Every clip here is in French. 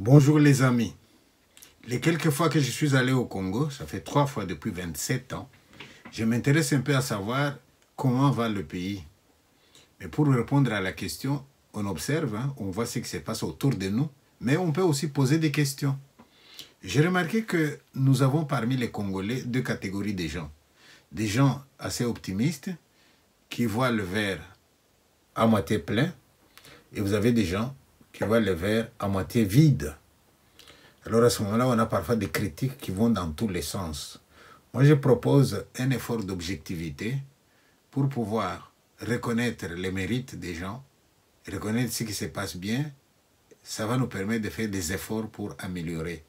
Bonjour les amis. Les quelques fois que je suis allé au Congo, ça fait 3 fois depuis 27 ans, je m'intéresse un peu à savoir comment va le pays. Mais pour répondre à la question, on observe, on voit ce qui se passe autour de nous, mais on peut aussi poser des questions. J'ai remarqué que nous avons parmi les Congolais 2 catégories de gens. Des gens assez optimistes qui voient le verre à moitié plein et vous avez des gens qui voient le verre à moitié vide. Alors à ce moment-là, on a parfois des critiques qui vont dans tous les sens. Moi, je propose un effort d'objectivité pour pouvoir reconnaître les mérites des gens, reconnaître ce qui se passe bien. Ça va nous permettre de faire des efforts pour améliorer.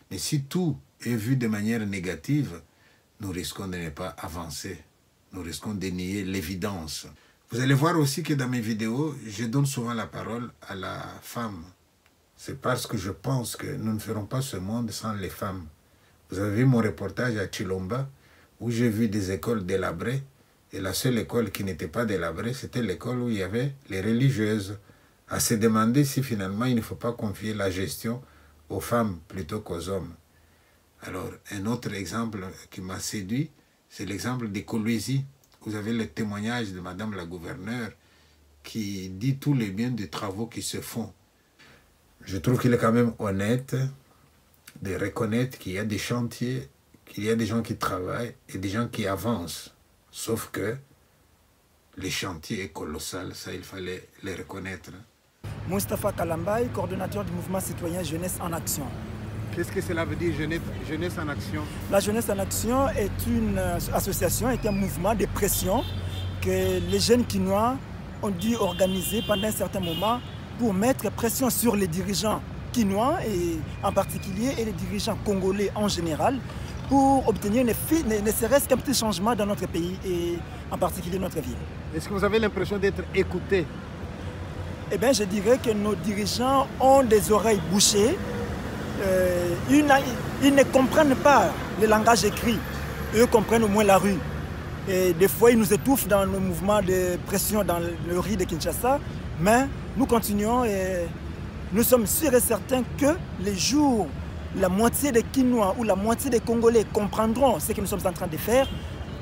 Mais si tout est vu de manière négative, nous risquons de ne pas avancer. Nous risquons de nier l'évidence. Vous allez voir aussi que dans mes vidéos, je donne souvent la parole à la femme. C'est parce que je pense que nous ne ferons pas ce monde sans les femmes. Vous avez vu mon reportage à Chilomba, où j'ai vu des écoles délabrées. Et la seule école qui n'était pas délabrée, c'était l'école où il y avait les religieuses. À se demander si finalement il ne faut pas confier la gestion aux femmes plutôt qu'aux hommes. Alors, un autre exemple qui m'a séduit, c'est l'exemple des Kolwezi. Vous avez le témoignage de Madame la gouverneure qui dit tous les biens des travaux qui se font. Je trouve qu'il est quand même honnête de reconnaître qu'il y a des chantiers, qu'il y a des gens qui travaillent et des gens qui avancent. Sauf que le chantier est colossal, ça il fallait le reconnaître. Moustapha Kalambay, coordonnateur du mouvement citoyen Jeunesse en Action. Qu'est-ce que cela veut dire, Jeunesse en Action? La Jeunesse en Action est une association, est un mouvement de pression que les jeunes Kinois ont dû organiser pendant un certain moment pour mettre pression sur les dirigeants Kinois et en particulier et les dirigeants congolais en général pour obtenir ne serait-ce qu'un petit changement dans notre pays et en particulier notre ville. Est-ce que vous avez l'impression d'être écouté? Eh bien, je dirais que nos dirigeants ont des oreilles bouchées. Ils ne comprennent pas le langage écrit. Eux comprennent au moins la rue. Et des fois, ils nous étouffent dans nos mouvements de pression dans le riz de Kinshasa. Mais nous continuons et nous sommes sûrs et certains que les jours où la moitié des Kinois ou la moitié des Congolais comprendront ce que nous sommes en train de faire,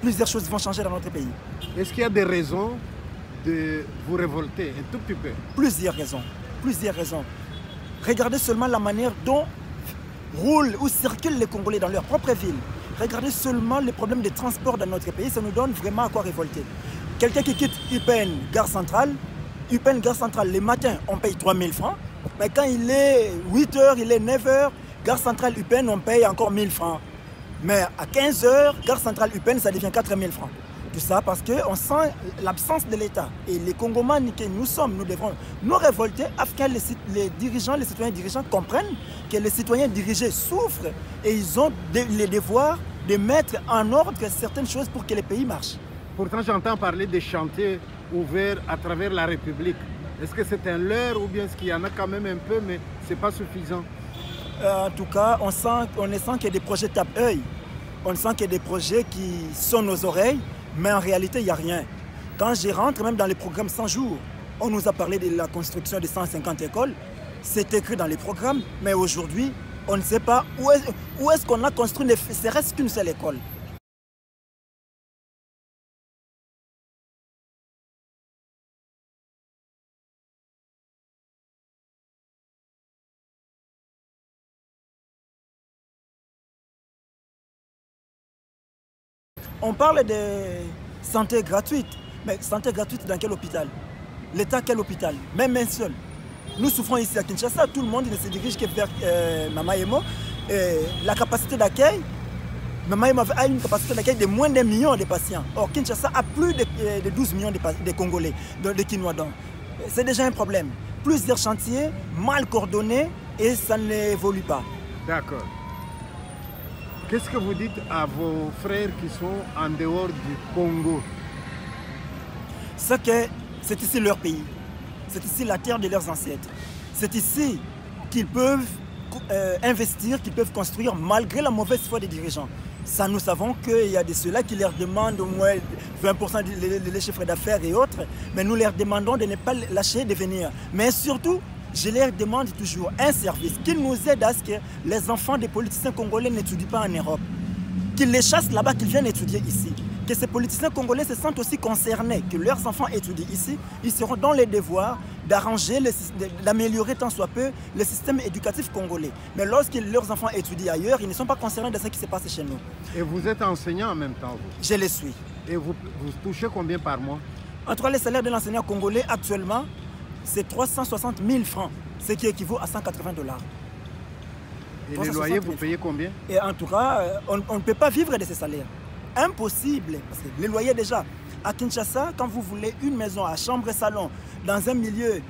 plusieurs choses vont changer dans notre pays. Est-ce qu'il y a des raisons de vous révolter un tout petit peu? Plusieurs raisons. Plusieurs raisons. Regardez seulement la manière dont roulent ou circulent les Congolais dans leur propre ville. Regardez seulement les problèmes de transport dans notre pays, ça nous donne vraiment à quoi révolter. Quelqu'un qui quitte UPN, gare centrale, les matins, on paye 3000 francs. Mais quand il est 8h, il est 9h, gare centrale UPN, on paye encore 1000 francs. Mais à 15h, gare centrale UPN, ça devient 4000 francs. Tout ça parce qu'on sent l'absence de l'État. Et les Congomans que nous sommes, nous devrons nous révolter afin que les citoyens dirigeants comprennent que les citoyens dirigés souffrent et ils ont le devoir de mettre en ordre certaines choses pour que le pays marche. Pourtant, j'entends parler des chantiers ouverts à travers la République. Est-ce que c'est un leurre ou bien est-ce qu'il y en a quand même un peu, mais ce n'est pas suffisant? En tout cas, on sent qu'il y a des projets tape-œil. On sent qu'il y a des projets qui sont nos oreilles. Mais en réalité, il n'y a rien. Quand je rentre même dans les programmes 100 jours, on nous a parlé de la construction de 150 écoles. C'est écrit dans les programmes, mais aujourd'hui, on ne sait pas où est-ce qu'on a construit ne serait-ce qu'une seule école. On parle de santé gratuite, mais santé gratuite dans quel hôpital? L'État, quel hôpital? Même un seul. Nous souffrons ici à Kinshasa, tout le monde ne se dirige que vers Mamaemo. La capacité d'accueil, Mamaemo a une capacité d'accueil de moins d'1 million de patients. Or, Kinshasa a plus de 12 millions de Congolais, de Kinois. C'est déjà un problème. Plusieurs chantiers, mal coordonnés et ça n'évolue pas. D'accord. Qu'est-ce que vous dites à vos frères qui sont en dehors du Congo? C'est que c'est ici leur pays. C'est ici la terre de leurs ancêtres. C'est ici qu'ils peuvent investir, qu'ils peuvent construire malgré la mauvaise foi des dirigeants. Ça, nous savons qu'il y a de ceux-là qui leur demandent au moins 20% des chiffres d'affaires et autres, mais nous leur demandons de ne pas lâcher de venir. Mais surtout, je leur demande toujours un service, qu'ils nous aident à ce que les enfants des politiciens congolais n'étudient pas en Europe, qu'ils les chassent là-bas, qu'ils viennent étudier ici, que ces politiciens congolais se sentent aussi concernés, que leurs enfants étudient ici, ils seront dans les devoirs d'arranger, d'améliorer tant soit peu le système éducatif congolais. Mais lorsque leurs enfants étudient ailleurs, ils ne sont pas concernés de ce qui se passe chez nous. Et vous êtes enseignant en même temps, vous? Je le suis. Et vous touchez combien par mois? En tout cas, le salaire de l'enseignant congolais actuellement, c'est 360 000 francs, ce qui équivaut à 180 $. Et les loyers, vous payez combien? Et en tout cas, on ne peut pas vivre de ces salaires. Impossible, parce que les loyers déjà, à Kinshasa, quand vous voulez une maison à chambre et salon, dans un milieu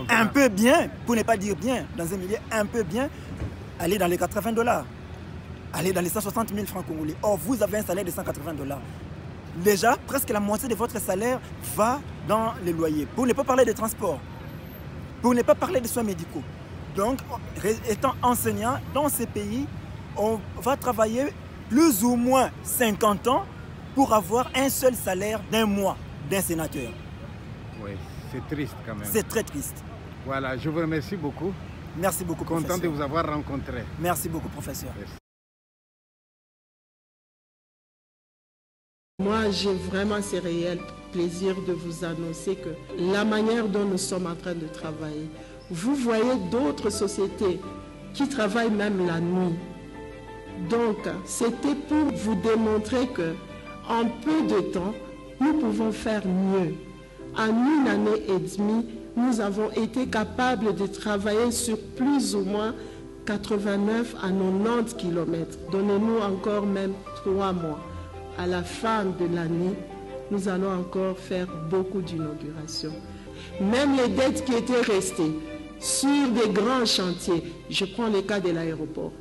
un peu bien, pour ne pas dire bien, dans un milieu un peu bien, allez dans les 80 $, allez dans les 160 000 francs congolais. Or, vous avez un salaire de 180 $. Déjà, presque la moitié de votre salaire va dans les loyers. Pour ne pas parler de transport, pour ne pas parler de soins médicaux. Donc, étant enseignant dans ces pays, on va travailler plus ou moins 50 ans pour avoir un seul salaire d'un mois d'un sénateur. Oui, c'est triste quand même. C'est très triste. Voilà, je vous remercie beaucoup. Merci beaucoup, professeur. Content de vous avoir rencontré. Merci beaucoup, professeur. Merci. Moi, j'ai vraiment ce réel plaisir de vous annoncer que la manière dont nous sommes en train de travailler, vous voyez d'autres sociétés qui travaillent même la nuit. Donc, c'était pour vous démontrer que en peu de temps, nous pouvons faire mieux. En une année et demie, nous avons été capables de travailler sur plus ou moins 89 à 90 km. Donnez-nous encore même 3 mois. À la fin de l'année, nous allons encore faire beaucoup d'inaugurations. Même les dettes qui étaient restées sur des grands chantiers, je prends le cas de l'aéroport.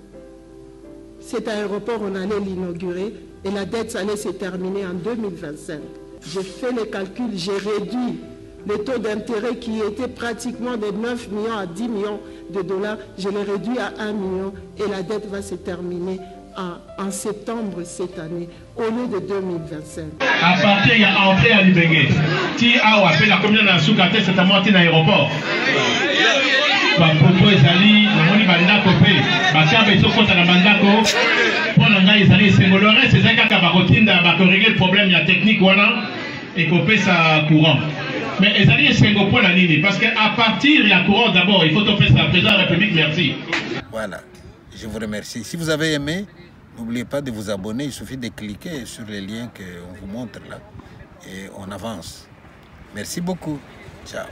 Cet aéroport, on allait l'inaugurer et la dette allait se terminer en 2025. J'ai fait les calculs, j'ai réduit le taux d'intérêt qui était pratiquement de 9 millions à 10 millions de dollars. Je l'ai réduit à 1 million et la dette va se terminer en septembre cette année au lieu de 2025. À partir il y a entrée à Libégué. Ti a appelé la commune de Soukate, c'est à monter dans l'aéroport. Bapoto ezali namoni bandako pe bakaba ezokota na bandako mpona ngai ezali esengo le reste eza kaka bakotinda bakorégler le problème ya technique wana ekopesa courant mais ezali esengo mpona nini parce que à partir ya courant d'abord il faut topesa président de la République. Merci. Voilà, je vous remercie. Si vous avez aimé, n'oubliez pas de vous abonner, il suffit de cliquer sur les liens qu'on vous montre là et on avance. Merci beaucoup. Ciao.